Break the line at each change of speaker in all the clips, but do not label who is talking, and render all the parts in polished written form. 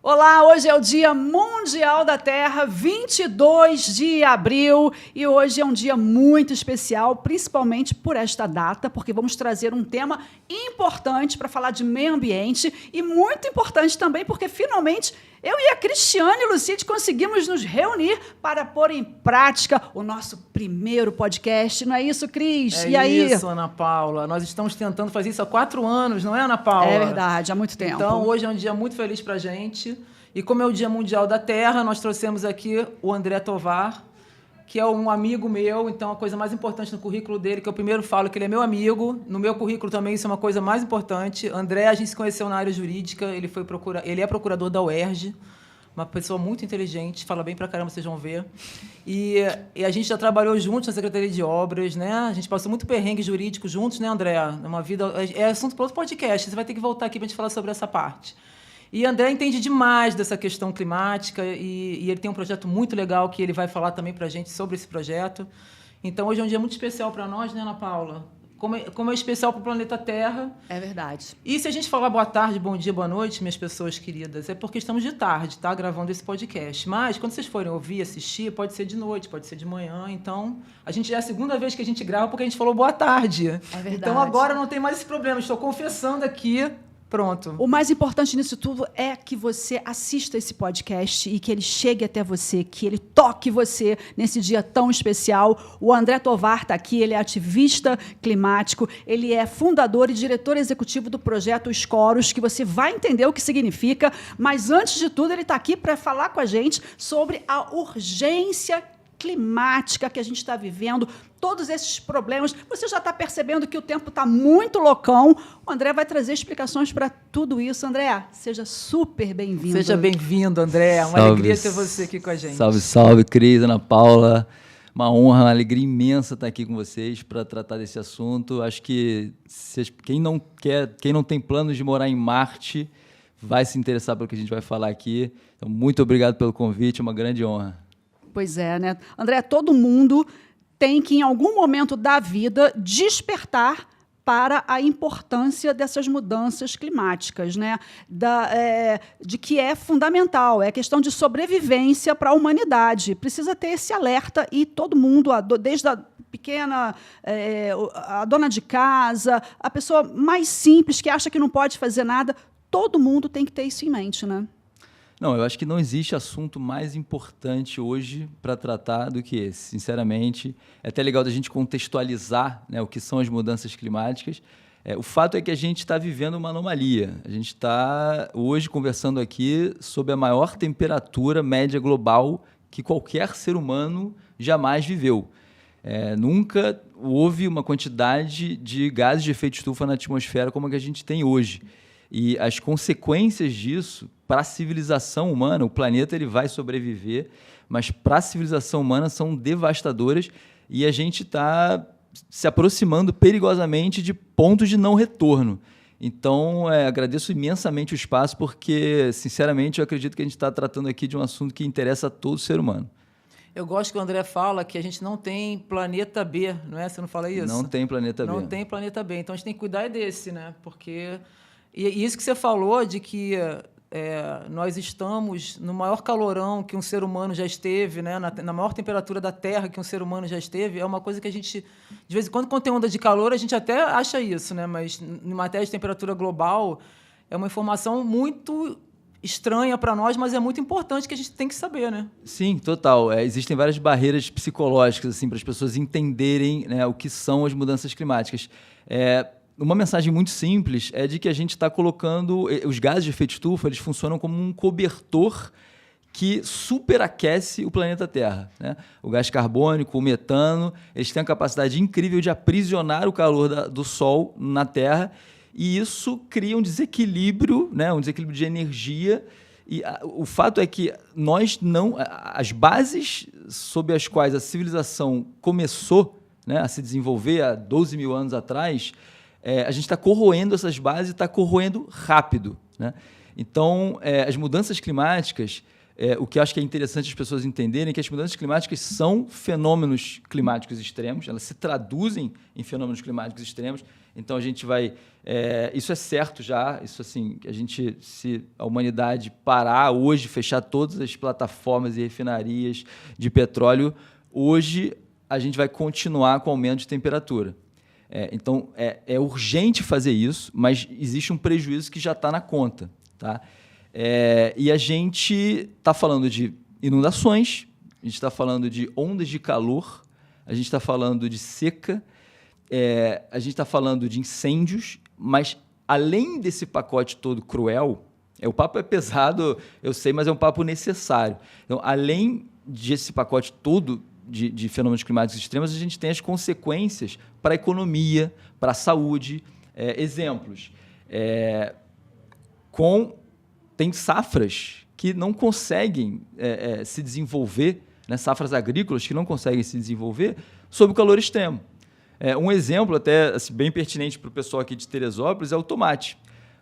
Olá, hoje é o Dia Mundial da Terra, 22 de abril, e hoje é um dia muito especial, principalmente por esta data, porque vamos trazer um tema importante para falar de meio ambiente e muito importante também porque, finalmente, eu e a Cristiane Lucide conseguimos nos reunir para pôr em prática o nosso primeiro podcast. Não é isso, Cris?
E aí? Isso, Ana Paula. Nós estamos tentando fazer isso há 4 anos, não é, Ana Paula?
É verdade, há muito tempo.
Então, hoje é um dia muito feliz para a gente. E como é o Dia Mundial da Terra, nós trouxemos aqui o André Tovar, que é um amigo meu. Então, a coisa mais importante no currículo dele, que eu primeiro falo que ele é meu amigo, no meu currículo também isso é uma coisa mais importante. André, a gente se conheceu na área jurídica, ele é procurador da UERJ, uma pessoa muito inteligente, fala bem pra caramba, vocês vão ver. E a gente já trabalhou juntos na Secretaria de Obras, né? A gente passou muito perrengue jurídico juntos, né, André? Uma vida... É assunto para outro podcast, você vai ter que voltar aqui para a gente falar sobre essa parte. E André entende demais dessa questão climática e ele tem um projeto muito legal que ele vai falar também para a gente sobre esse projeto. Então, hoje é um dia muito especial para nós, né, Ana Paula? Como é especial para o planeta Terra.
É verdade.
E se a gente falar boa tarde, bom dia, boa noite, minhas pessoas queridas, é porque estamos de tarde, tá? Gravando esse podcast. Mas, quando vocês forem ouvir, assistir, pode ser de noite, pode ser de manhã. Então, a gente já é a segunda vez que a gente grava porque a gente falou boa tarde.
É verdade.
Então, agora não tem mais esse problema. Estou confessando aqui. Pronto.
O mais importante nisso tudo é que você assista esse podcast e que ele chegue até você, que ele toque você nesse dia tão especial. O André Tovar está aqui, ele é ativista climático, ele é fundador e diretor executivo do projeto Escoros, que você vai entender o que significa, mas, antes de tudo, ele está aqui para falar com a gente sobre a urgência climática que a gente está vivendo, todos esses problemas. Você já está percebendo que o tempo está muito loucão. O André vai trazer explicações para tudo isso. André, seja super bem-vindo.
Seja bem-vindo, André. É uma alegria ter você aqui com a gente.
Salve, salve, Cris, Ana Paula. Uma honra, uma alegria imensa estar aqui com vocês para tratar desse assunto. Acho que quem não tem planos de morar em Marte vai se interessar pelo que a gente vai falar aqui. Então, muito obrigado pelo convite, é uma grande honra.
Pois é, né? André, todo mundo tem que, em algum momento da vida, despertar para a importância dessas mudanças climáticas, né? De que é fundamental, é questão de sobrevivência para a humanidade. Precisa ter esse alerta e todo mundo, desde a pequena, a dona de casa, a pessoa mais simples que acha que não pode fazer nada, todo mundo tem que ter isso em mente, né?
Não, eu acho que não existe assunto mais importante hoje para tratar do que esse, sinceramente. É até legal da gente contextualizar, né, o que são as mudanças climáticas. O fato é que a gente está vivendo uma anomalia. A gente está hoje conversando aqui sobre a maior temperatura média global que qualquer ser humano jamais viveu. Nunca houve uma quantidade de gases de efeito estufa na atmosfera como a que a gente tem hoje. E as consequências disso para a civilização humana, o planeta ele vai sobreviver, mas para a civilização humana são devastadoras e a gente está se aproximando perigosamente de pontos de não retorno. Então, agradeço imensamente o espaço porque, sinceramente, eu acredito que a gente está tratando aqui de um assunto que interessa a todo ser humano.
Eu gosto que o André fala que a gente não tem planeta B, não é? Você não fala isso?
Não tem planeta B.
Não tem planeta B. Então, a gente tem que cuidar desse, né? Porque... E isso que você falou de que nós estamos no maior calorão que um ser humano já esteve, né? Na maior temperatura da Terra que um ser humano já esteve, é uma coisa que a gente, de vez em quando tem onda de calor, a gente até acha isso, né? Mas, em matéria de temperatura global, é uma informação muito estranha para nós, mas é muito importante que a gente tem que saber, né?
Sim, total. Existem várias barreiras psicológicas assim, para as pessoas entenderem, né, o que são as mudanças climáticas. Uma mensagem muito simples é de que a gente está colocando... Os gases de efeito estufa, eles funcionam como um cobertor que superaquece o planeta Terra, né? O gás carbônico, o metano, eles têm a capacidade incrível de aprisionar o calor do Sol na Terra e isso cria um desequilíbrio, né? Um desequilíbrio de energia. E o fato é que as bases sob as quais a civilização começou, né, a se desenvolver há 12 mil anos atrás... a gente está corroendo essas bases e está corroendo rápido, né? Então, as mudanças climáticas o que eu acho que é interessante as pessoas entenderem é que as mudanças climáticas são fenômenos climáticos extremos, elas se traduzem em fenômenos climáticos extremos. Então, a gente vai... isso é certo já, isso assim, se a humanidade parar hoje, fechar todas as plataformas e refinarias de petróleo, hoje a gente vai continuar com aumento de temperatura. Então, é urgente fazer isso, mas existe um prejuízo que já está na conta. Tá? E a gente está falando de inundações, a gente está falando de ondas de calor, a gente está falando de seca, a gente está falando de incêndios, mas além desse pacote todo cruel, o papo é pesado, eu sei, mas é um papo necessário. Então, além desse pacote todo de fenômenos climáticos extremos, a gente tem as consequências para a economia, para a saúde. Exemplos. Tem safras que não conseguem se desenvolver, né, safras agrícolas que não conseguem se desenvolver sob o calor extremo. Um exemplo até assim, bem pertinente para o pessoal aqui de Teresópolis é o tomate.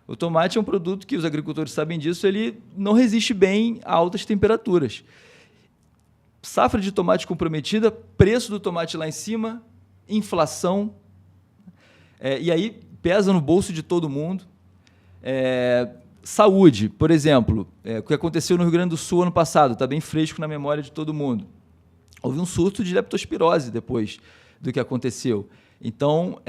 O tomate é um produto que os agricultores sabem disso, ele não resiste bem a altas temperaturas. Safra de tomate comprometida, preço do tomate lá em cima, inflação, e aí pesa no bolso de todo mundo. Saúde, por exemplo, o que aconteceu no Rio Grande do Sul ano passado, está bem fresco na memória de todo mundo. Houve um surto de leptospirose depois do que aconteceu. Então,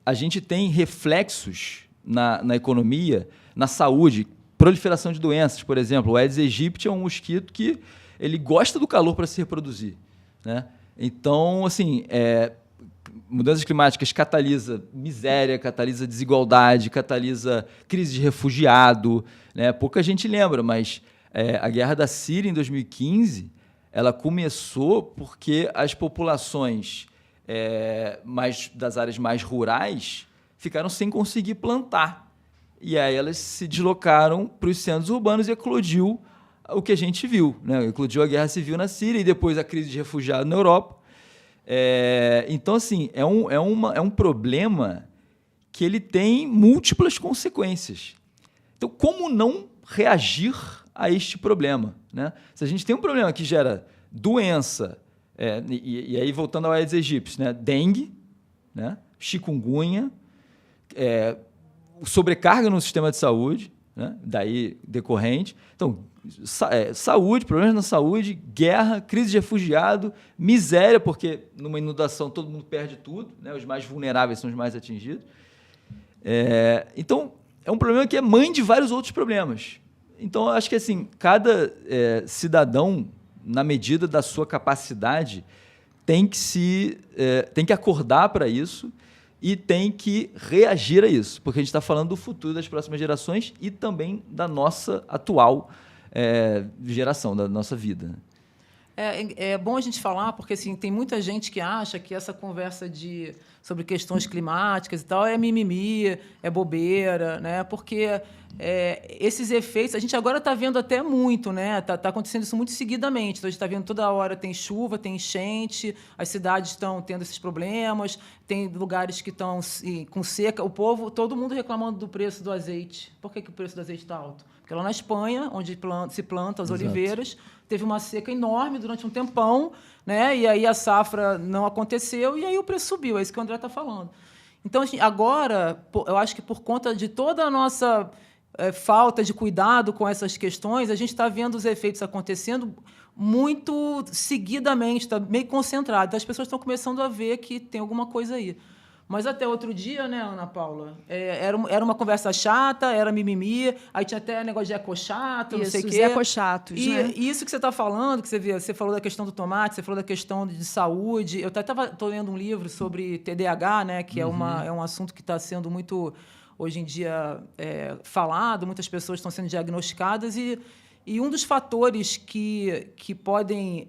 a gente tem reflexos na economia, na saúde, proliferação de doenças, por exemplo. O Aedes aegypti é um mosquito que ele gosta do calor para se reproduzir, né? Então, assim, mudanças climáticas catalisa miséria, catalisa desigualdade, catalisa crise de refugiado, né? Pouca gente lembra, mas a guerra da Síria em 2015 ela começou porque as populações das áreas mais rurais ficaram sem conseguir plantar. E aí elas se deslocaram para os centros urbanos e eclodiu o que a gente viu, né? Eclodiu a guerra civil na Síria e depois a crise de refugiado na Europa. Então, assim, é um problema que ele tem múltiplas consequências. Então, como não reagir a este problema, né? Se a gente tem um problema que gera doença, e aí voltando ao Aedes aegypti, né? Dengue, né? Chikungunya, sobrecarga no sistema de saúde, né? Daí decorrente. Então, saúde, problemas na saúde, guerra, crise de refugiado, miséria, porque numa inundação todo mundo perde tudo, né? Os mais vulneráveis são os mais atingidos. Então, é um problema que é mãe de vários outros problemas. Então, eu acho que assim, cada cidadão, na medida da sua capacidade, tem que acordar para isso e tem que reagir a isso, porque a gente está falando do futuro das próximas gerações e também da nossa atual geração, da nossa vida.
É bom a gente falar, porque assim, tem muita gente que acha que essa conversa sobre questões climáticas e tal é mimimi, é bobeira, né? Porque esses efeitos, a gente agora está vendo até muito, né? Tá acontecendo isso muito seguidamente. Então, a gente está vendo toda hora, tem chuva, tem enchente, as cidades estão tendo esses problemas, tem lugares que estão com seca. O povo, todo mundo reclamando do preço do azeite. Por que o preço do azeite está alto? Porque lá na Espanha, onde se planta as oliveiras, teve uma seca enorme durante um tempão, né? E aí a safra não aconteceu e aí o preço subiu. É isso que o André está falando. Então, assim, agora, eu acho que por conta de toda a nossa falta de cuidado com essas questões, a gente está vendo os efeitos acontecendo muito seguidamente, está meio concentrado. Então, as pessoas estão começando a ver que tem alguma coisa aí. Mas até outro dia, né, Ana Paula, era uma conversa chata, era mimimi, aí tinha até negócio de ecochato, não sei o quê.
Os ecochatos, né?
E isso que você está falando, que você falou da questão do tomate, você falou da questão de saúde. Eu até estou lendo um livro sobre TDAH, né, que é um assunto que está sendo muito, hoje em dia, falado, muitas pessoas estão sendo diagnosticadas, e um dos fatores que podem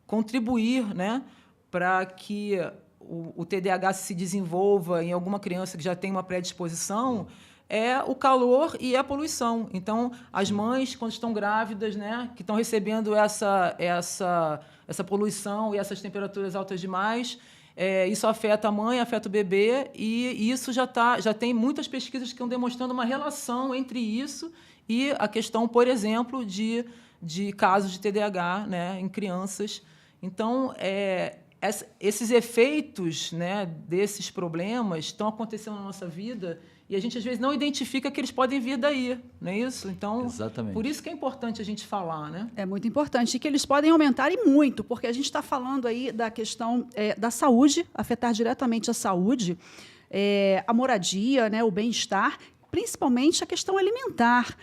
contribuir, né, para que o TDAH se desenvolva em alguma criança que já tem uma predisposição é o calor e a poluição. Então, as mães, quando estão grávidas, né, que estão recebendo essa poluição e essas temperaturas altas demais, isso afeta a mãe, afeta o bebê, e isso já tem muitas pesquisas que estão demonstrando uma relação entre isso e a questão, por exemplo, de casos de TDAH, né, em crianças. Então, esses efeitos, né, desses problemas estão acontecendo na nossa vida e a gente, às vezes, não identifica que eles podem vir daí, não é isso? Então,
exatamente.
Por isso que é importante a gente falar, né?
É muito importante. E que eles podem aumentar e muito, porque a gente está falando aí da questão da saúde, afetar diretamente a saúde, a moradia, né, o bem-estar, principalmente a questão alimentar.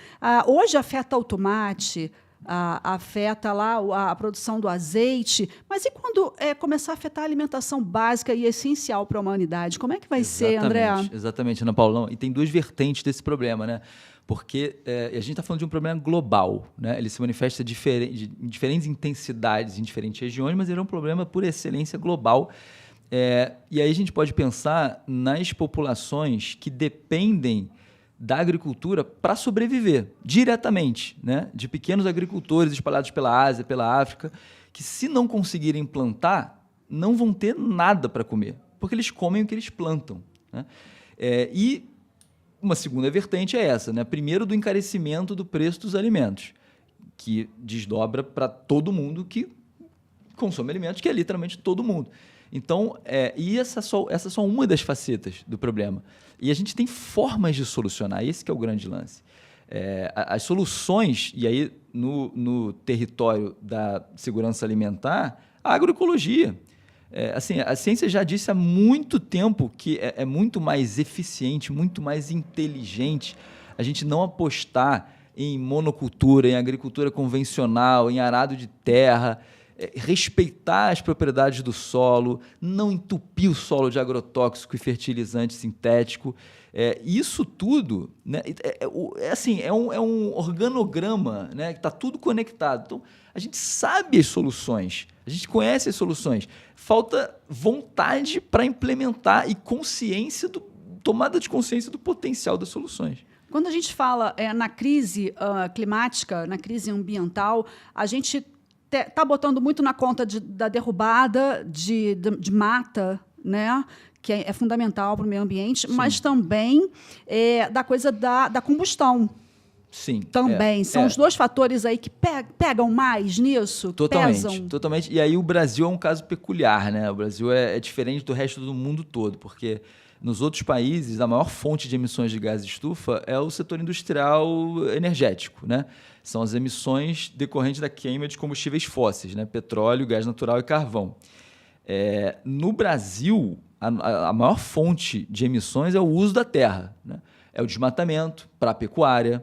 Hoje afeta o tomate, afeta lá a produção do azeite, mas e quando começar a afetar a alimentação básica e essencial para a humanidade? Como é que vai ser, André?
Exatamente, Ana Paula. E tem duas vertentes desse problema, né? Porque a gente está falando de um problema global, né? Ele se manifesta em diferentes intensidades em diferentes regiões, mas ele é um problema, por excelência, global. E aí a gente pode pensar nas populações que dependem da agricultura para sobreviver, diretamente, né? De pequenos agricultores espalhados pela Ásia, pela África, que, se não conseguirem plantar, não vão ter nada para comer, porque eles comem o que eles plantam, né? E uma segunda vertente é essa, né? Primeiro, do encarecimento do preço dos alimentos, que desdobra para todo mundo que consome alimentos, que é literalmente todo mundo. Então, essa é só uma das facetas do problema. E a gente tem formas de solucionar, esse que é o grande lance. As soluções, e aí no território da segurança alimentar, a agroecologia. Assim, a ciência já disse há muito tempo que é muito mais eficiente, muito mais inteligente a gente não apostar em monocultura, em agricultura convencional, em arado de terra, respeitar as propriedades do solo, não entupir o solo de agrotóxico e fertilizante sintético. Isso tudo, né, é um organograma, né, que está tudo conectado. Então, a gente sabe as soluções, a gente conhece as soluções. Falta vontade para implementar e tomada de consciência do potencial das soluções.
Quando a gente fala na crise climática, na crise ambiental, a gente está botando muito na conta da derrubada de mata, né? Que é fundamental para o meio ambiente, sim, mas também da coisa da combustão.
Sim.
Também. São os dois fatores aí que pegam mais nisso?
Totalmente. E aí o Brasil é um caso peculiar, né? O Brasil é diferente do resto do mundo todo, porque nos outros países a maior fonte de emissões de gás de estufa é o setor industrial energético, né? São as emissões decorrentes da queima de combustíveis fósseis, né? Petróleo, gás natural e carvão. No Brasil, a maior fonte de emissões é o uso da terra, né? É o desmatamento para a pecuária,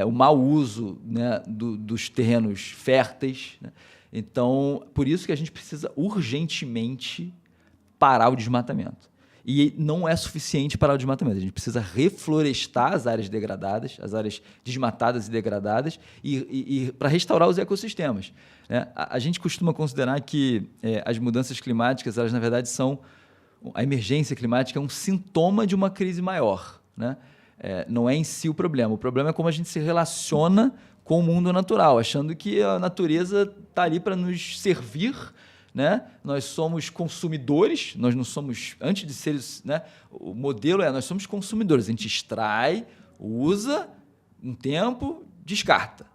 o mau uso, né, dos terrenos férteis, né? Então, por isso que a gente precisa urgentemente parar o desmatamento. E não é suficiente parar o desmatamento. A gente precisa reflorestar as áreas degradadas, as áreas desmatadas e degradadas, e para restaurar os ecossistemas, né? A gente costuma considerar que as mudanças climáticas, elas, na verdade, a emergência climática é um sintoma de uma crise maior, né? Não é em si o problema. O problema é como a gente se relaciona com o mundo natural, achando que a natureza está ali para nos servir, né? Nós somos consumidores, nós não somos, antes de seres, né? O modelo nós somos consumidores. A gente extrai, usa um tempo, descarta.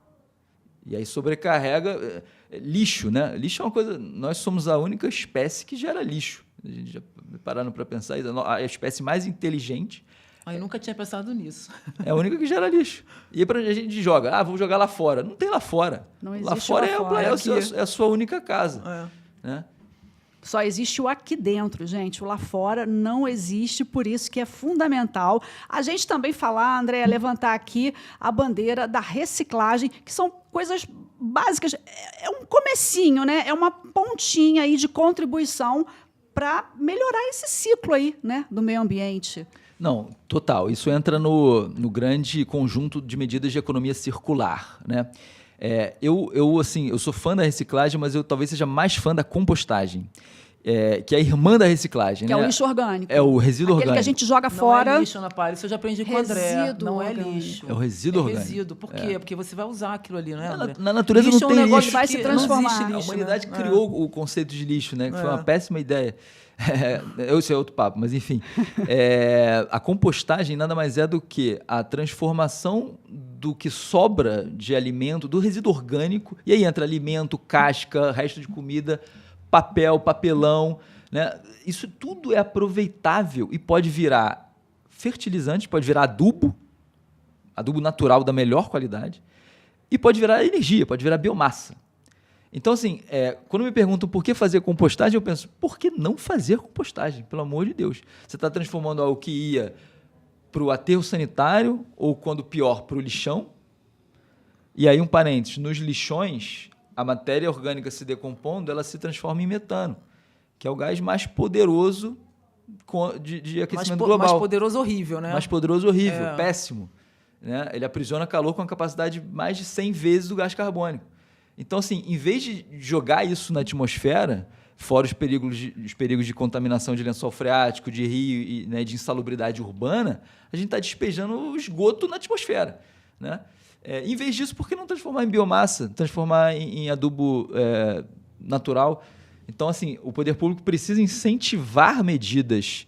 E aí sobrecarrega lixo, né? Lixo é uma coisa, nós somos a única espécie que gera lixo. A gente já pararam para pensar, a espécie mais inteligente.
Eu nunca tinha pensado nisso.
É a única que gera lixo. E aí para a gente joga, vamos jogar lá fora. Não tem lá fora.
Não existe
lá fora. É a sua única casa. Né?
Só existe o aqui dentro, gente. O lá fora não existe, por isso que é fundamental a gente também falar, André, levantar aqui a bandeira da reciclagem, que são coisas básicas. É um comecinho, né? É uma pontinha aí de contribuição para melhorar esse ciclo aí, né, do meio ambiente.
Não, total. Isso entra no grande conjunto de medidas de economia circular, né? Eu sou fã da reciclagem, mas eu talvez seja mais fã da compostagem, que é a irmã da reciclagem.
Que
né?
É o lixo orgânico.
É o resíduo orgânico.
Aquele que a gente joga fora.
Não é lixo, Ana Paula, isso eu já aprendi com o André. Não é lixo.
É o resíduo orgânico.
Resíduo. Por quê? Porque você vai usar aquilo ali, não é, André?
Na natureza
lixo
não tem
é um negócio
lixo.
Vai se transformar.
Lixo,
a humanidade criou o conceito de lixo, né? Que foi uma péssima ideia. Esse é outro papo, mas enfim. A compostagem nada mais é do que a transformação do que sobra de alimento, do resíduo orgânico, e aí entra alimento, casca, resto de comida, papel, papelão, né? Isso tudo é aproveitável e pode virar fertilizante, pode virar adubo natural da melhor qualidade, e pode virar energia, pode virar biomassa. Então, assim, quando me perguntam por que fazer compostagem, eu penso, por que não fazer compostagem? Pelo amor de Deus. Você está transformando algo que ia para o aterro sanitário, ou, quando pior, para o lixão. E aí, um parênteses, nos lixões, a matéria orgânica se decompondo, ela se transforma em metano, que é o gás mais poderoso de aquecimento global.
Mais poderoso horrível, né?
Mais poderoso horrível, péssimo. Né? Ele aprisiona calor com a capacidade mais de 100 vezes do gás carbônico. Então, assim, em vez de jogar isso na atmosfera, fora os perigos de contaminação de lençol freático, de rio e, né, de insalubridade urbana, a gente está despejando o esgoto na atmosfera. Né? Em vez disso, por que não transformar em biomassa, transformar em adubo natural? Então, assim, o poder público precisa incentivar medidas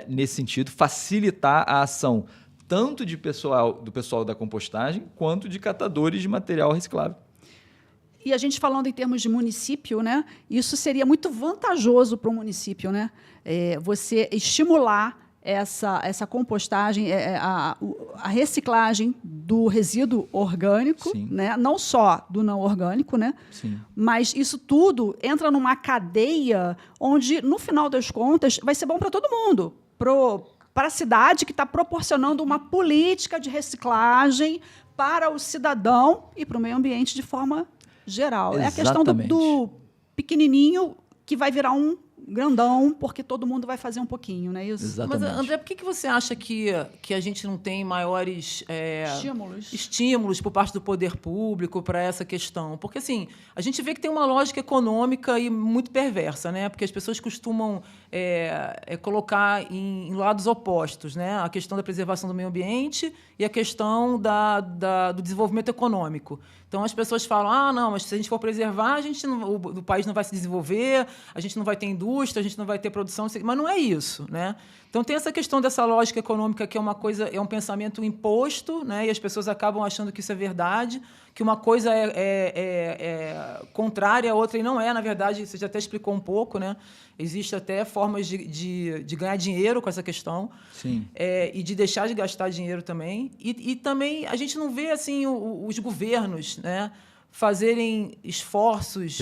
nesse sentido, facilitar a ação tanto do pessoal da compostagem, quanto de catadores de material reciclável.
E a gente falando em termos de município, né, isso seria muito vantajoso para o município, né? Você estimular essa compostagem, a reciclagem do resíduo orgânico, né? Não só do não orgânico, né?
Sim.
Mas isso tudo entra numa cadeia onde, no final das contas, vai ser bom para todo mundo, para a cidade que está proporcionando uma política de reciclagem para o cidadão e para o meio ambiente de forma geral.
Exatamente.
É a questão do pequenininho que vai virar um grandão, porque todo mundo vai fazer um pouquinho, não é isso?
Exatamente.
Mas, André, por que você acha que a gente não tem maiores estímulos por parte do poder público para essa questão? Porque, assim, a gente vê que tem uma lógica econômica e muito perversa, né? Porque as pessoas costumam colocar em lados opostos, né? A questão da preservação do meio ambiente e a questão do desenvolvimento econômico. Então, as pessoas falam, não, mas se a gente for preservar, o país não vai se desenvolver, a gente não vai ter indústria, a gente não vai ter produção, mas não é isso, né? Então, tem essa questão dessa lógica econômica que é um pensamento imposto, né? E as pessoas acabam achando que isso é verdade, que uma coisa é contrária à outra, e não é, na verdade, você já até explicou um pouco, né? Existem até formas de ganhar dinheiro com essa questão.
Sim.
E de deixar de gastar dinheiro também. E também a gente não vê assim, os governos, né, fazerem esforços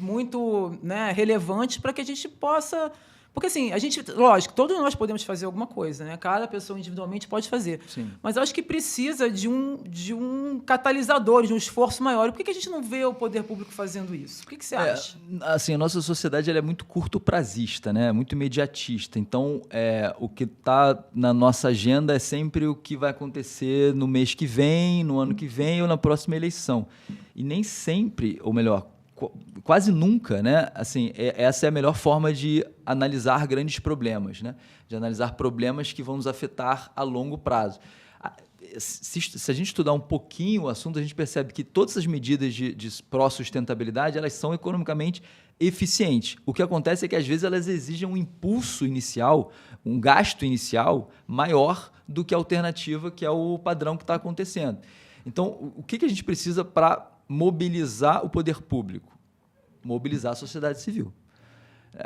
muito, né, relevantes para que a gente possa... Porque, assim, lógico, todos nós podemos fazer alguma coisa, né? Cada pessoa individualmente pode fazer.
Sim.
Mas eu acho que precisa de um catalisador, de um esforço maior. Por que a gente não vê o poder público fazendo isso? O que você acha?
Assim, a nossa sociedade ela é muito curto-prazista, né? Muito imediatista. Então, o que está na nossa agenda é sempre o que vai acontecer no mês que vem, no ano que vem ou na próxima eleição. E nem sempre, ou melhor, quase nunca, né? Assim, essa é a melhor forma de analisar grandes problemas, né? De analisar problemas que vão nos afetar a longo prazo. Se a gente estudar um pouquinho o assunto, a gente percebe que todas as medidas de pró-sustentabilidade elas são economicamente eficientes. O que acontece é que, às vezes, elas exigem um impulso inicial, um gasto inicial maior do que a alternativa, que é o padrão que está acontecendo. Então, o que a gente precisa para mobilizar o poder público? Mobilizar a sociedade civil.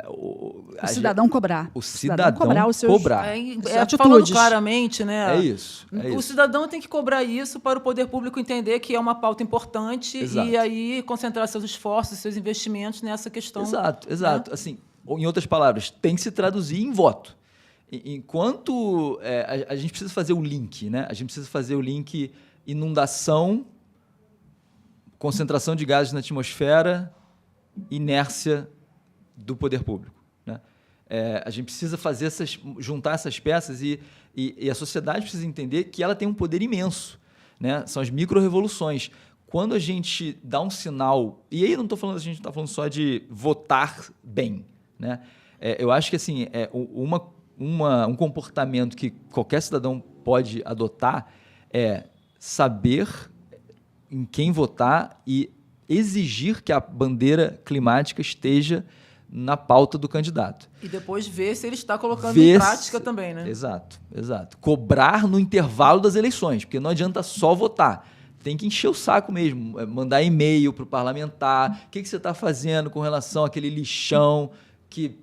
O cidadão cobrar.
O cidadão
cobrar os seus
cobrar.
Falando claramente, né?
É isso.
O cidadão tem que cobrar isso para o poder público entender que é uma pauta importante. Exato. E aí concentrar seus esforços, seus investimentos nessa questão.
Exato.
Né?
Assim, em outras palavras, tem que se traduzir em voto. Enquanto a gente precisa fazer o link, né? A gente precisa fazer o link inundação, concentração de gases na atmosfera, inércia do poder público, né? A gente precisa juntar essas peças e a sociedade precisa entender que ela tem um poder imenso, né? São as micro-revoluções. Quando a gente dá um sinal, e aí não estou falando, a gente não está falando só de votar bem, né? Eu acho que assim, um comportamento que qualquer cidadão pode adotar é saber em quem votar e exigir que a bandeira climática esteja na pauta do candidato.
E depois ver se ele está colocando em prática também, né?
Exato, exato. Cobrar no intervalo das eleições, porque não adianta só votar. Tem que encher o saco mesmo, mandar e-mail para o parlamentar. O que você está fazendo com relação àquele lixão que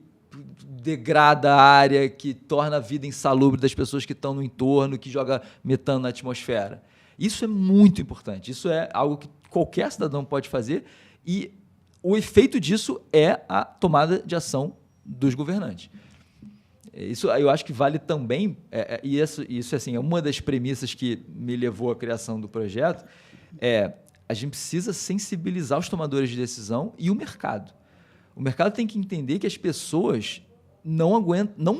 degrada a área, que torna a vida insalubre das pessoas que estão no entorno, que joga metano na atmosfera? Isso é muito importante. Isso é algo que qualquer cidadão pode fazer e o efeito disso é a tomada de ação dos governantes. Isso eu acho que vale também, e isso assim, é uma das premissas que me levou à criação do projeto, a gente precisa sensibilizar os tomadores de decisão e o mercado. O mercado tem que entender que as pessoas não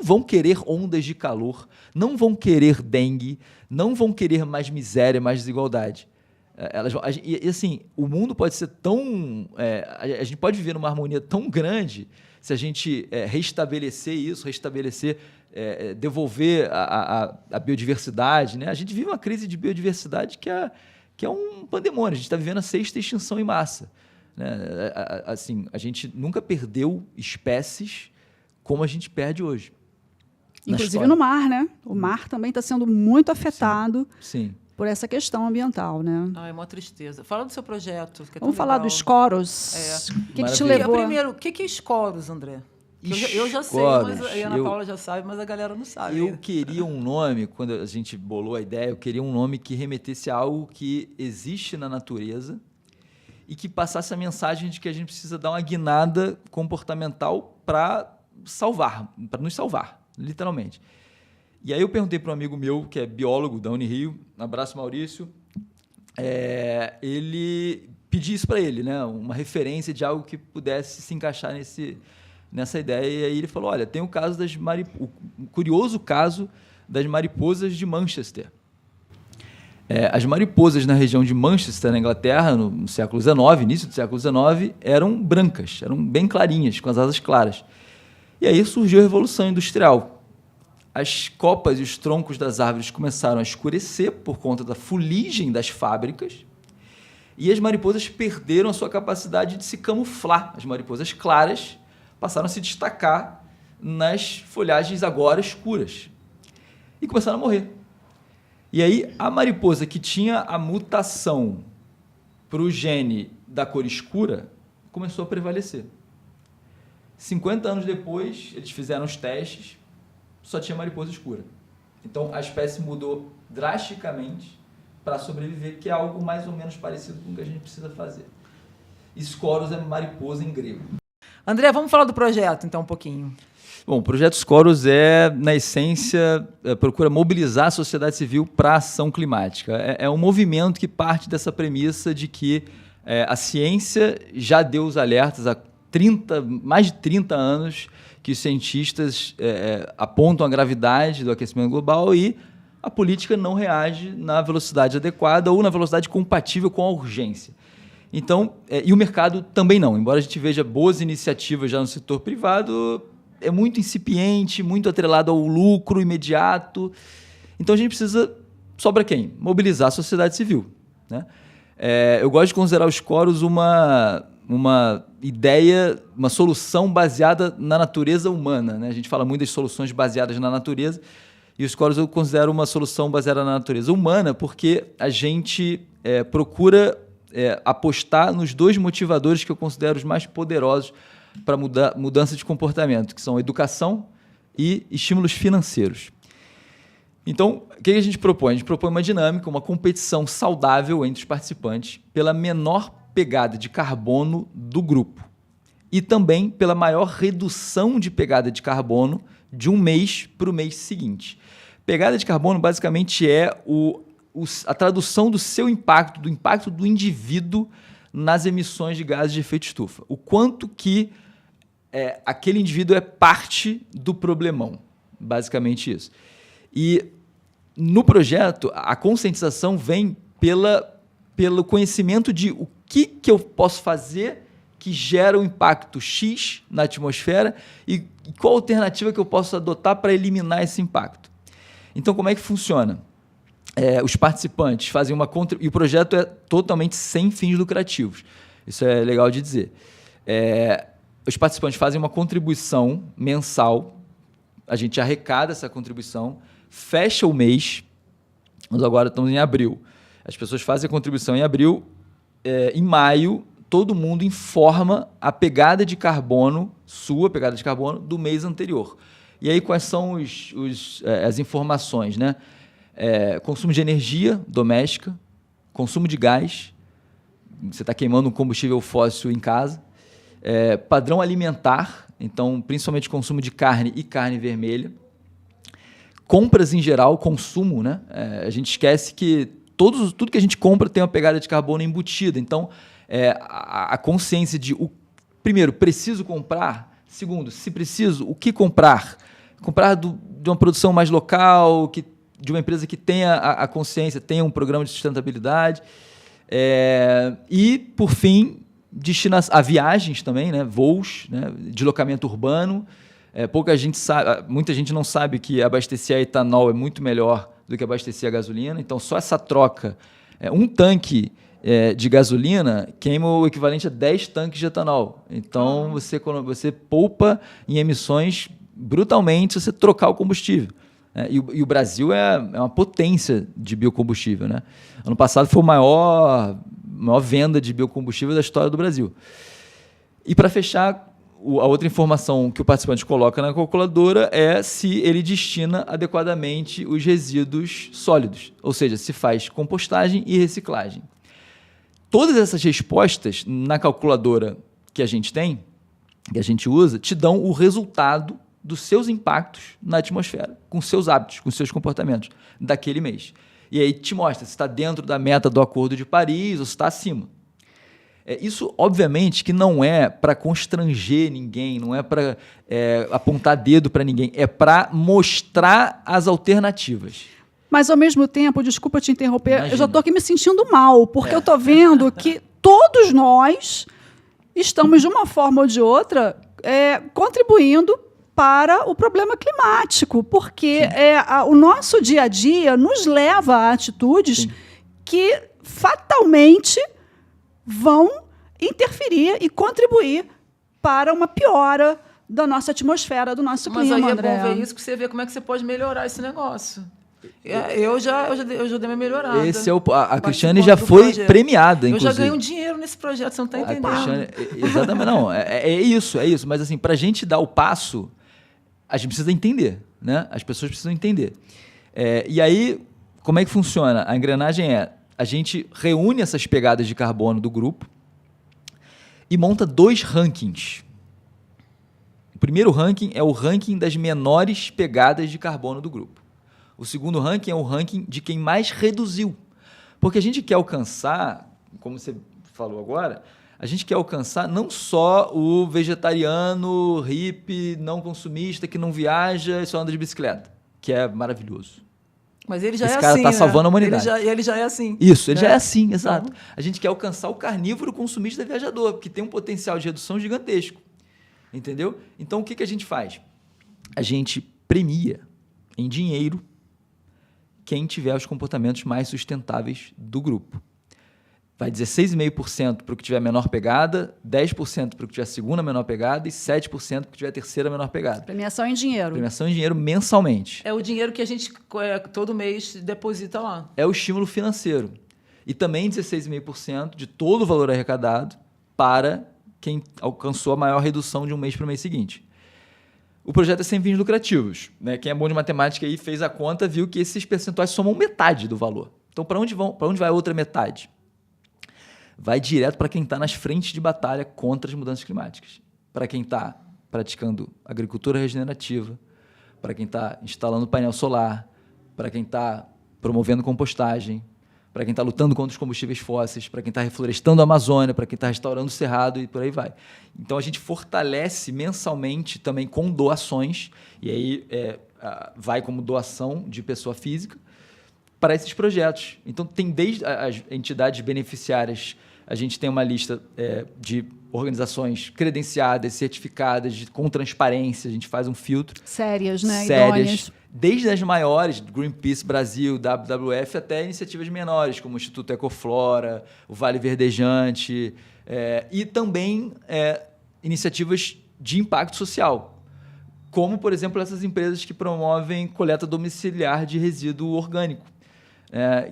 vão querer ondas de calor, não vão querer dengue, não vão querer mais miséria, mais desigualdade. E assim, o mundo pode ser tão... a gente pode viver numa harmonia tão grande se a gente restabelecer isso, devolver a biodiversidade, né? A gente vive uma crise de biodiversidade que é um pandemônio. A gente está vivendo a 6ª extinção em massa, né? Assim, a gente nunca perdeu espécies como a gente perde hoje.
Inclusive no mar, né? O mar também está sendo muito afetado.
Sim.
Por essa questão ambiental, né?
É uma tristeza. Fala do seu projeto. Que é
Vamos falar
legal.
dos coros. O que te levou?
Primeiro, o que é escoros, André? Eu já sei, mas a Ana Paula já sabe, mas a galera não sabe.
Eu queria um nome, quando a gente bolou a ideia, eu queria um nome que remetesse a algo que existe na natureza e que passasse a mensagem de que a gente precisa dar uma guinada comportamental para nos salvar, literalmente. E aí eu perguntei para um amigo meu, que é biólogo da Unirio, um abraço, Maurício, ele pedi isso para ele, né, uma referência de algo que pudesse se encaixar nessa ideia. E aí ele falou, olha, tem o curioso caso das mariposas de Manchester. As mariposas na região de Manchester, na Inglaterra, no século XIX, início do século XIX, eram brancas, eram bem clarinhas, com as asas claras. E aí surgiu a Revolução Industrial. As copas e os troncos das árvores começaram a escurecer por conta da fuligem das fábricas e as mariposas perderam a sua capacidade de se camuflar. As mariposas claras passaram a se destacar nas folhagens agora escuras e começaram a morrer. E aí a mariposa que tinha a mutação para o gene da cor escura começou a prevalecer. 50 anos depois, eles fizeram os testes, só tinha mariposa escura. Então, a espécie mudou drasticamente para sobreviver, que é algo mais ou menos parecido com o que a gente precisa fazer. Scoros é mariposa em grego.
André, vamos falar do projeto, então, um pouquinho.
Bom, o projeto Scoros na essência, procura mobilizar a sociedade civil para a ação climática. É um movimento que parte dessa premissa de que a ciência já deu os alertas há mais de 30 anos que os cientistas apontam a gravidade do aquecimento global e a política não reage na velocidade adequada ou na velocidade compatível com a urgência. Então, e o mercado também não. Embora a gente veja boas iniciativas já no setor privado, é muito incipiente, muito atrelado ao lucro imediato. Então, a gente precisa, sobra quem? Mobilizar a sociedade civil, né? Eu gosto de considerar os coros uma ideia, uma solução baseada na natureza humana, né? A gente fala muito das soluções baseadas na natureza e os coros eu considero uma solução baseada na natureza humana porque a gente procura apostar nos 2 motivadores que eu considero os mais poderosos para mudança de comportamento, que são educação e estímulos financeiros. Então, o que a gente propõe? A gente propõe uma dinâmica, uma competição saudável entre os participantes pela menor pegada de carbono do grupo e também pela maior redução de pegada de carbono de um mês para o mês seguinte. Pegada de carbono basicamente é a tradução do seu impacto, do impacto do indivíduo nas emissões de gases de efeito estufa. O quanto que aquele indivíduo é parte do problemão, basicamente isso. E no projeto, a conscientização vem pelo conhecimento de o que eu posso fazer que gera um impacto X na atmosfera e qual alternativa que eu posso adotar para eliminar esse impacto. Então, como é que funciona? Os participantes fazem uma contribuição, e o projeto é totalmente sem fins lucrativos. Isso é legal de dizer. os participantes fazem uma contribuição mensal, a gente arrecada essa contribuição, fecha o mês, nós agora estamos em abril, as pessoas fazem a contribuição em abril, em maio, todo mundo informa a pegada de carbono, sua pegada de carbono, do mês anterior. E aí, quais são as informações, né? Consumo de energia doméstica, consumo de gás, você está queimando um combustível fóssil em casa, padrão alimentar, então, principalmente consumo de carne e carne vermelha, compras em geral, consumo, né? A gente esquece que tudo que a gente compra tem uma pegada de carbono embutida, então, a consciência de, primeiro, preciso comprar, segundo, se preciso, o que comprar? Comprar de uma produção mais local, de uma empresa que tenha a consciência, tenha um programa de sustentabilidade. E, por fim, destina a viagens também, né? Voos, né? Deslocamento urbano. Muita gente não sabe que abastecer a etanol é muito melhor do que abastecer a gasolina. Então, só essa troca, um tanque de gasolina queima o equivalente a 10 tanques de etanol. Então, você poupa em emissões brutalmente se você trocar o combustível. E o Brasil é uma potência de biocombustível, né? Ano passado foi a maior venda de biocombustível da história do Brasil. E, para fechar, a outra informação que o participante coloca na calculadora é se ele destina adequadamente os resíduos sólidos, ou seja, se faz compostagem e reciclagem. Todas essas respostas na calculadora que a gente tem, que a gente usa, te dão o resultado dos seus impactos na atmosfera, com seus hábitos, com seus comportamentos daquele mês. E aí te mostra se está dentro da meta do Acordo de Paris ou se está acima. Isso, obviamente, que não é para constranger ninguém, não é para apontar dedo para ninguém, é para mostrar as alternativas.
Mas, ao mesmo tempo, desculpa te interromper, imagina, eu já estou aqui me sentindo mal, porque eu estou vendo que todos nós estamos, de uma forma ou de outra, contribuindo para o problema climático, porque o nosso dia a dia nos leva a atitudes Sim. que fatalmente vão interferir e contribuir para uma piora da nossa atmosfera, do nosso clima,
Mas aí
André.
É bom ver isso, que você vê como é que você pode melhorar esse negócio. Eu já dei uma melhorada.
A Cristiane já foi premiada, inclusive.
Eu já ganhei um dinheiro nesse projeto, você não está entendendo.
Cristiane, exatamente, não. É isso. Mas, assim, para a gente dar o passo, a gente precisa entender, né? As pessoas precisam entender. E aí, como é que funciona? A engrenagem a gente reúne essas pegadas de carbono do grupo e monta 2 rankings. O primeiro ranking é o ranking das menores pegadas de carbono do grupo. O segundo ranking é o ranking de quem mais reduziu. Porque a gente quer alcançar, como você falou agora, a gente quer alcançar não só o vegetariano, hippie, não consumista, que não viaja e só anda de bicicleta, que é maravilhoso.
Mas ele já
Esse
é
cara
assim,
está salvando a humanidade.
Ele já é assim.
Isso, ele já é assim, exato. Então, a gente quer alcançar o carnívoro consumista viajador, que tem um potencial de redução gigantesco. Entendeu? Então, o que a gente faz? A gente premia em dinheiro quem tiver os comportamentos mais sustentáveis do grupo. Vai 16,5% para o que tiver menor pegada, 10% para o que tiver segunda menor pegada e 7% para o que tiver terceira menor pegada.
Premiação em dinheiro.
Premiação em dinheiro mensalmente.
É o dinheiro que a gente todo mês deposita lá.
É o estímulo financeiro. E também 16,5% de todo o valor arrecadado para quem alcançou a maior redução de um mês para o mês seguinte. O projeto é sem fins lucrativos, né? Quem é bom de matemática aí fez a conta, viu que esses percentuais somam metade do valor. Então, para onde vai a outra metade? Vai direto para quem está nas frentes de batalha contra as mudanças climáticas. Para quem está praticando agricultura regenerativa, para quem está instalando painel solar, para quem está promovendo compostagem, para quem está lutando contra os combustíveis fósseis, para quem está reflorestando a Amazônia, para quem está restaurando o Cerrado e por aí vai. Então, a gente fortalece mensalmente também com doações, e aí vai como doação de pessoa física, para esses projetos. Então, tem desde as entidades beneficiárias, a gente tem uma lista de organizações credenciadas, certificadas, com transparência, a gente faz um filtro.
Sérias, né?
Sérias.
Idôneas.
Desde as maiores, Greenpeace Brasil, WWF, até iniciativas menores, como o Instituto Ecoflora, o Vale Verdejante, e também iniciativas de impacto social, como, por exemplo, essas empresas que promovem coleta domiciliar de resíduo orgânico,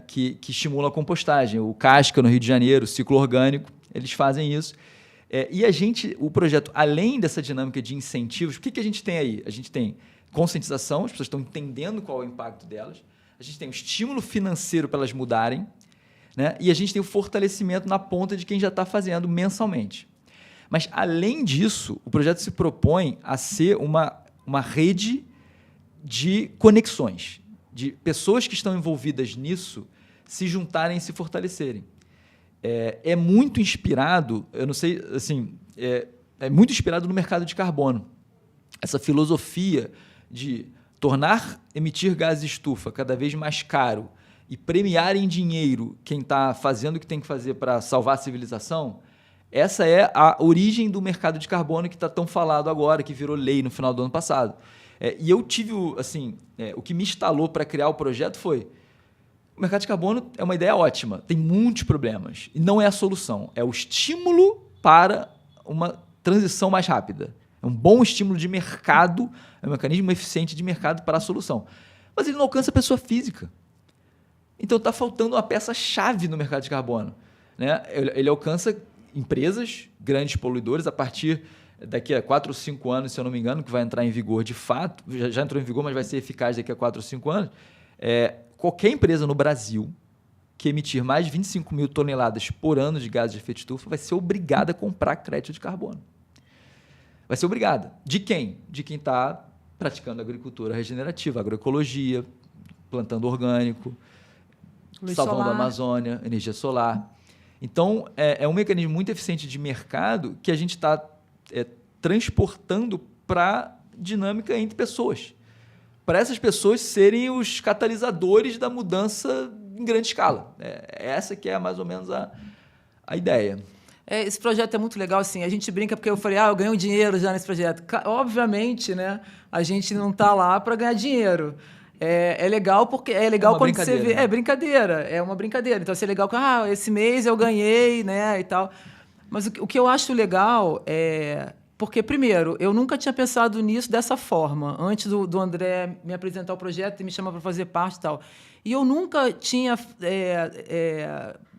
que estimula a compostagem. O Casca, no Rio de Janeiro, o Ciclo Orgânico, eles fazem isso. E o projeto, além dessa dinâmica de incentivos, o que a gente tem aí? A gente tem conscientização, as pessoas estão entendendo qual é o impacto delas, a gente tem um estímulo financeiro para elas mudarem, né? E a gente tem o fortalecimento na ponta de quem já está fazendo mensalmente. Mas, além disso, o projeto se propõe a ser uma rede de conexões, de pessoas que estão envolvidas nisso se juntarem e se fortalecerem. É muito inspirado, eu não sei, assim, é muito inspirado no mercado de carbono. Essa filosofia de tornar emitir gases de estufa cada vez mais caro e premiar em dinheiro quem está fazendo o que tem que fazer para salvar a civilização, essa é a origem do mercado de carbono que está tão falado agora, que virou lei no final do ano passado. E eu tive, assim, o que me instalou para criar o projeto foi: o mercado de carbono é uma ideia ótima, tem muitos problemas, e não é a solução, é o estímulo para uma transição mais rápida. É um bom estímulo de mercado, é um mecanismo eficiente de mercado para a solução. Mas ele não alcança a pessoa física. Então está faltando uma peça-chave no mercado de carbono, né? Ele alcança empresas, grandes poluidores, a partir daqui a 4 ou 5 anos, se eu não me engano, que vai entrar em vigor de fato, já entrou em vigor, mas vai ser eficaz daqui a 4 ou 5 anos, qualquer empresa no Brasil que emitir mais de 25 mil toneladas por ano de gases de efeito estufa vai ser obrigada a comprar crédito de carbono. Vai ser obrigada. De quem? De quem está praticando agricultura regenerativa, agroecologia, plantando orgânico, salvando a Amazônia, energia solar. Então, é um mecanismo muito eficiente de mercado que a gente está transportando para dinâmica entre pessoas, para essas pessoas serem os catalisadores da mudança em grande escala. Essa que é mais ou menos a ideia.
Esse projeto é muito legal, assim, a gente brinca porque eu falei, eu ganho dinheiro já nesse projeto. Obviamente, né, a gente não está lá para ganhar dinheiro. É legal porque quando você vê...
Né?
É brincadeira, é uma brincadeira. Então, assim, é legal que esse mês eu ganhei, né, e tal. Mas o que eu acho legal é... Porque, primeiro, eu nunca tinha pensado nisso dessa forma, antes do André me apresentar o projeto e me chamar para fazer parte e tal. E eu nunca tinha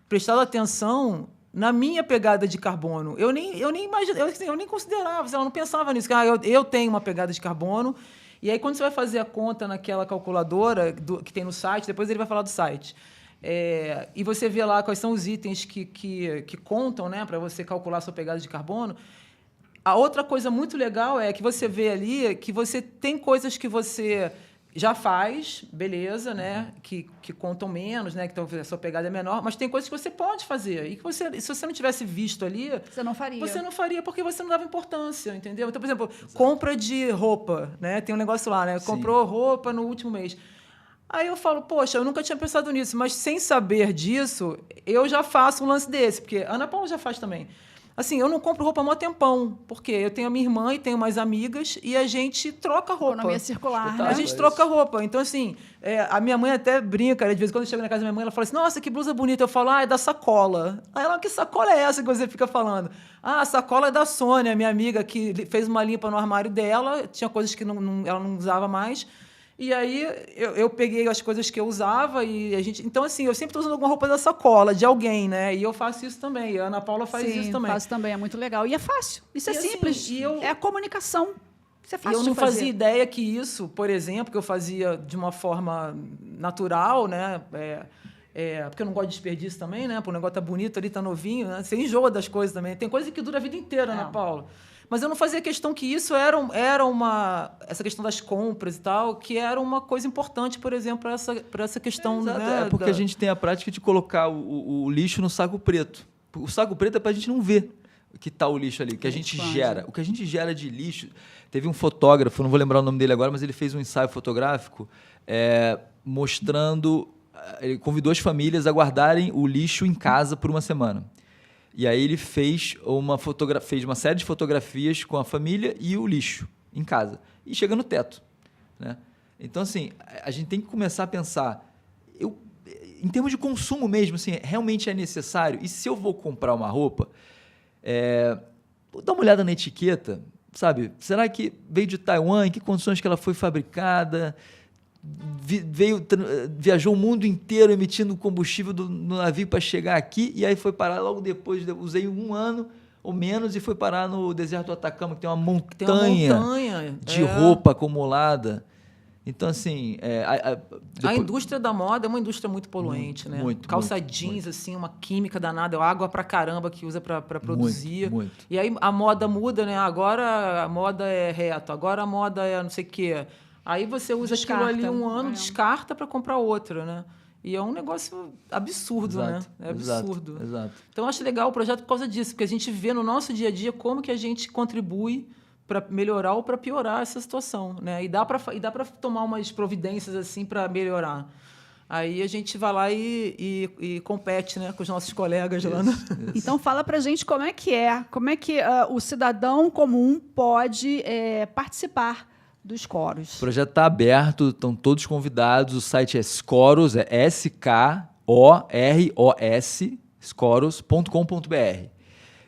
prestado atenção na minha pegada de carbono. Eu nem imaginava, eu nem considerava, eu não pensava nisso. Eu tenho uma pegada de carbono. E aí, quando você vai fazer a conta naquela calculadora que tem no site, depois ele vai falar do site, e você vê lá quais são os itens que contam, né, para você calcular a sua pegada de carbono. A outra coisa muito legal é que você vê ali que você tem coisas que você já faz, beleza, né, que contam menos, né, que a sua pegada é menor, mas tem coisas que você pode fazer e que se você não tivesse visto ali,
você não faria.
Você não faria porque você não dava importância, entendeu? Então, por exemplo, compra de roupa, né, tem um negócio lá, né, comprou roupa no último mês. Aí eu falo, poxa, eu nunca tinha pensado nisso, mas sem saber disso, eu já faço um lance desse, porque a Ana Paula já faz também. Assim, eu não compro roupa há mó tempão, porque eu tenho a minha irmã e tenho mais amigas e a gente troca roupa.
Economia circular, né?
A gente troca roupa. Então, assim, a minha mãe até brinca, né? De vez em quando eu chego na casa da minha mãe, ela fala assim, nossa, que blusa bonita. Eu falo, é da Sacola. Aí ela, que sacola é essa que você fica falando? A sacola é da Sônia, minha amiga, que fez uma limpa no armário dela, tinha coisas que ela não usava mais. E aí eu peguei as coisas que eu usava e a gente... Então, assim, eu sempre estou usando alguma roupa da Sacola, de alguém, né? E eu faço isso também. E a Ana Paula faz isso também.
Faço também, é muito legal. E é fácil. Isso é simples.
Assim,
é a comunicação. Isso é fácil
eu não fazia ideia que isso, por exemplo, que eu fazia de uma forma natural, né? Porque eu não gosto de desperdício também, né? Porque o negócio tá bonito ali, tá novinho, né? Você enjoa das coisas também. Tem coisa que dura a vida inteira, Ana Paula. Mas eu não fazia questão que isso era essa questão das compras e tal, que era uma coisa importante, por exemplo, para essa questão...
Né, porque a gente tem a prática de colocar o lixo no saco preto. O saco preto é para a gente não ver que está o lixo ali, que a gente gera. O que a gente gera de lixo... Teve um fotógrafo, não vou lembrar o nome dele agora, mas ele fez um ensaio fotográfico mostrando... Ele convidou as famílias a guardarem o lixo em casa por uma semana. E aí ele fez uma série de fotografias com a família e o lixo em casa. E chega no teto, né? Então, assim, a gente tem que começar a pensar, em termos de consumo mesmo, assim, realmente é necessário? E se eu vou comprar uma roupa, dá uma olhada na etiqueta, sabe? Será que veio de Taiwan? Em que condições que ela foi fabricada? Viajou o mundo inteiro emitindo combustível no navio para chegar aqui e aí foi parar logo depois, usei 1 ano ou menos e foi parar no deserto do Atacama, que tem uma montanha de roupa acumulada. Então, assim...
A indústria da moda é uma indústria muito poluente, né? Calça jeans, assim, uma química danada, água pra caramba que usa para produzir.
Muito.
E aí a moda muda, né? Agora a moda é reto, agora a moda é não sei o quê. Aí você usa aquilo ali 1 ano, descarta para comprar outra, né? E é um negócio absurdo, né? É absurdo.
Exato.
Então, eu acho legal o projeto por causa disso, porque a gente vê no nosso dia a dia como que a gente contribui para melhorar ou para piorar essa situação, né? E dá para tomar umas providências assim para melhorar. Aí a gente vai lá e compete, né, com os nossos colegas lá.
Isso. Então fala para a gente como é que o cidadão comum pode participar dos Scoros.
O projeto está aberto, estão todos convidados. O site é Scoros, é SKOROS, scoros.com.br.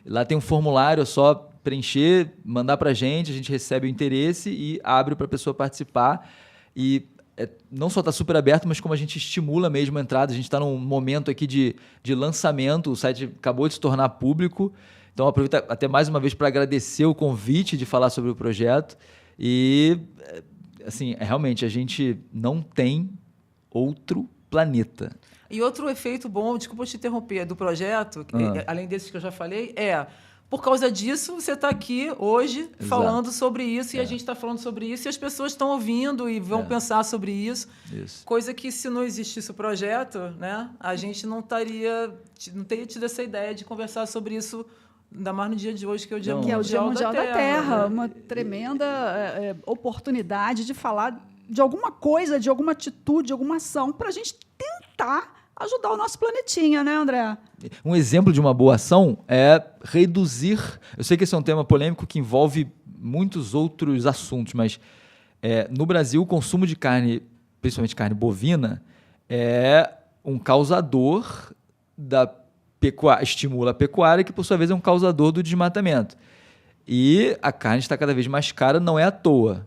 Lá tem um formulário, é só preencher, mandar para a gente recebe o interesse e abre para a pessoa participar. E não só está super aberto, mas como a gente estimula mesmo a entrada. A gente está num momento aqui de lançamento, o site acabou de se tornar público. Então, aproveito até mais uma vez para agradecer o convite de falar sobre o projeto. E, assim, realmente, a gente não tem outro planeta.
E outro efeito bom, desculpa te interromper, do projeto, além desses que eu já falei, por causa disso, você está aqui hoje falando sobre isso, e a gente está falando sobre isso, e as pessoas estão ouvindo e vão pensar sobre isso. Coisa que, se não existisse o projeto, né, a gente não teria tido essa ideia de conversar sobre isso, ainda mais no dia de hoje, que é o Dia Mundial da Terra.
Né? Uma tremenda oportunidade de falar de alguma coisa, de alguma atitude, de alguma ação, para a gente tentar ajudar o nosso planetinha, né, André?
Um exemplo de uma boa ação é reduzir... Eu sei que esse é um tema polêmico que envolve muitos outros assuntos, mas no Brasil o consumo de carne, principalmente carne bovina, é um causador estimula a pecuária, que por sua vez é um causador do desmatamento. E a carne está cada vez mais cara, não é à toa.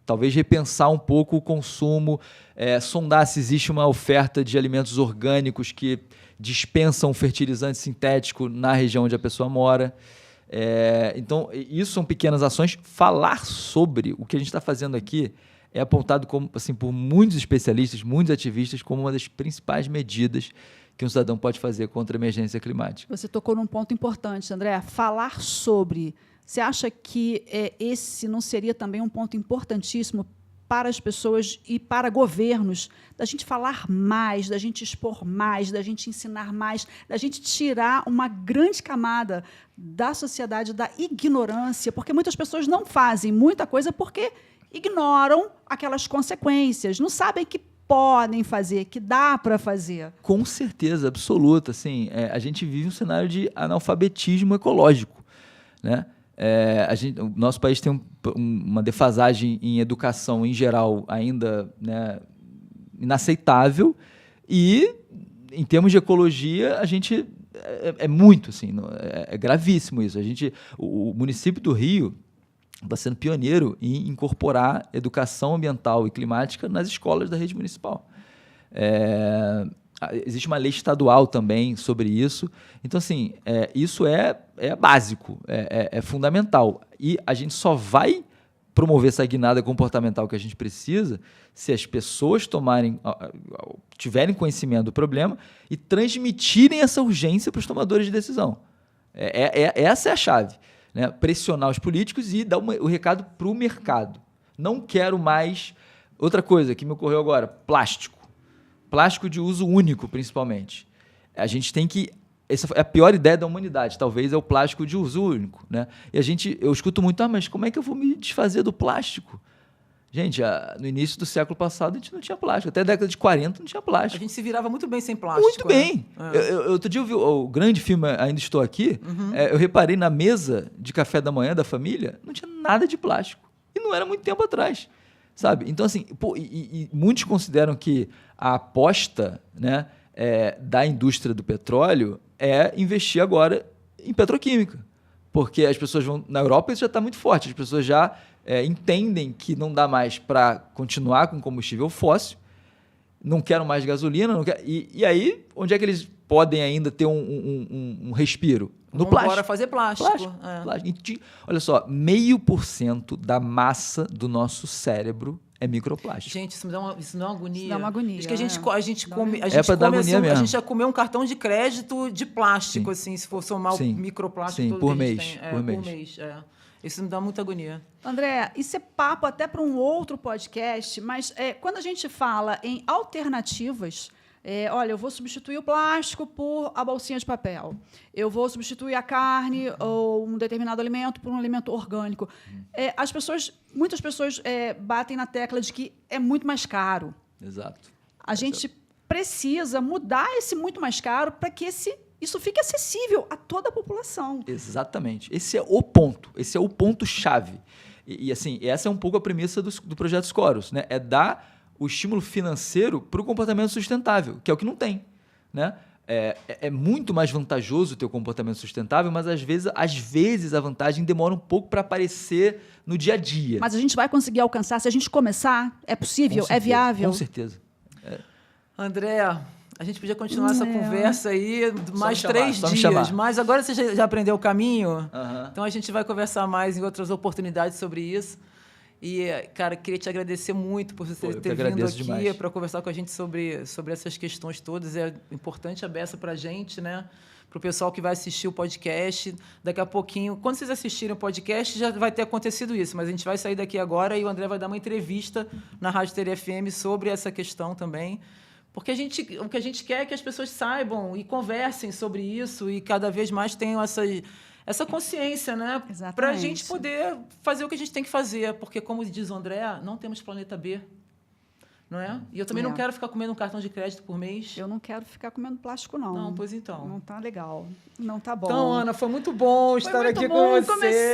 Talvez repensar um pouco o consumo, sondar se existe uma oferta de alimentos orgânicos que dispensam fertilizante sintético na região onde a pessoa mora. Então, isso são pequenas ações. Falar sobre o que a gente está fazendo aqui é apontado como, assim, por muitos especialistas, muitos ativistas, como uma das principais medidas que um cidadão pode fazer contra a emergência climática.
Você tocou num ponto importante, André. Falar sobre... Você acha que esse não seria também um ponto importantíssimo para as pessoas e para governos, da gente falar mais, da gente expor mais, da gente ensinar mais, da gente tirar uma grande camada da sociedade da ignorância, porque muitas pessoas não fazem muita coisa porque ignoram aquelas consequências, não sabem que podem fazer, que dá para fazer.
Com certeza, absoluta. Assim, a gente vive um cenário de analfabetismo ecológico, né? O nosso país tem uma defasagem em educação, em geral, ainda, né, inaceitável, e, em termos de ecologia, a gente é muito, assim, é gravíssimo isso. O município do Rio está sendo pioneiro em incorporar educação ambiental e climática nas escolas da rede municipal. Existe uma lei estadual também sobre isso. Então, assim, isso é básico, é fundamental. E a gente só vai promover essa guinada comportamental que a gente precisa se as pessoas tiverem conhecimento do problema e transmitirem essa urgência para os tomadores de decisão. Essa é a chave, né? Pressionar os políticos e dar o recado para o mercado. Não quero mais... Outra coisa que me ocorreu agora, plástico. Plástico de uso único, principalmente. A gente tem que... Essa é a pior ideia da humanidade, talvez, é o plástico de uso único, né? E eu escuto muito, mas como é que eu vou me desfazer do plástico? Gente, no início do século passado a gente não tinha plástico. Até a década de 40 não tinha plástico.
A gente se virava muito bem sem plástico.
Muito bem. Outro dia eu vi o grande filme Ainda Estou Aqui, eu reparei na mesa de café da manhã da família, não tinha nada de plástico. E não era muito tempo atrás. Sabe? Então, assim, e muitos consideram que a aposta, né, da indústria do petróleo é investir agora em petroquímica. Porque as pessoas vão... Na Europa isso já está muito forte. As pessoas já entendem que não dá mais para continuar com combustível fóssil, não querem mais gasolina, e aí, onde é que eles podem ainda ter um respiro? No plástico.
Bora fazer plástico.
Plástico. Olha só, 0,5% da massa do nosso cérebro é microplástico.
Gente, isso me dá uma agonia. Isso dá
uma agonia.
Acho que a gente come,
É pra dar agonia mesmo.
A gente já comeu um cartão de crédito de plástico, assim, se for somar o microplástico todo
por
que a
mês,
gente tem.
por mês.
Por mês. Isso me dá muita agonia.
André, isso é papo até para um outro podcast, mas quando a gente fala em alternativas, olha, eu vou substituir o plástico por a bolsinha de papel. Eu vou substituir a carne ou um determinado alimento por um alimento orgânico. Muitas pessoas batem na tecla de que é muito mais caro.
Exato.
A gente precisa mudar esse muito mais caro para que isso fique acessível a toda a população.
Exatamente. Esse é o ponto. Esse é o ponto-chave. E assim, essa é um pouco a premissa do projeto Scoros, né? É dar o estímulo financeiro para o comportamento sustentável, que é o que não tem, né? É muito mais vantajoso ter o comportamento sustentável, mas às vezes a vantagem demora um pouco para aparecer no dia a dia.
Mas a gente vai conseguir alcançar se a gente começar? É possível? É viável?
Com certeza.
André, a gente podia continuar essa conversa aí mais 3 dias, mas agora você já aprendeu o caminho, então a gente vai conversar mais em outras oportunidades sobre isso. E, cara, queria te agradecer muito por você ter vindo aqui para conversar com a gente sobre essas questões todas. É importante a beça para a gente, né? Para o pessoal que vai assistir o podcast. Daqui a pouquinho, quando vocês assistirem o podcast, já vai ter acontecido isso, mas a gente vai sair daqui agora e o André vai dar uma entrevista na Rádio Teria FM sobre essa questão também. Porque o que a gente quer é que as pessoas saibam e conversem sobre isso e cada vez mais tenham essa consciência, né? Para a gente poder fazer o que a gente tem que fazer. Porque, como diz o André, não temos planeta B. Não é? E eu também não quero ficar comendo um cartão de crédito por mês.
Eu não quero ficar comendo plástico, não.
Não, pois então.
Não tá legal. Não tá bom.
Então, Ana, foi muito bom estar aqui com você.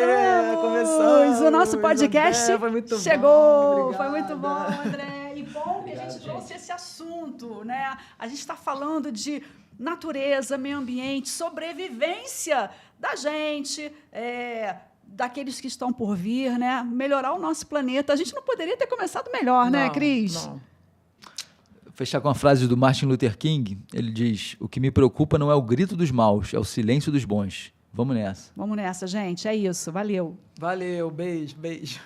Começamos. O nosso podcast
foi muito
chegou.
Bom.
Foi muito bom, André. E bom que a gente trouxe esse assunto, né? A gente está falando de natureza, meio ambiente, sobrevivência da gente, daqueles que estão por vir, né? Melhorar o nosso planeta. A gente não poderia ter começado melhor, né, Cris?
Não.
Fechar com a frase do Martin Luther King, ele diz: o que me preocupa não é o grito dos maus, é o silêncio dos bons. Vamos nessa.
Vamos nessa, gente. É isso. Valeu.
Valeu. Beijo.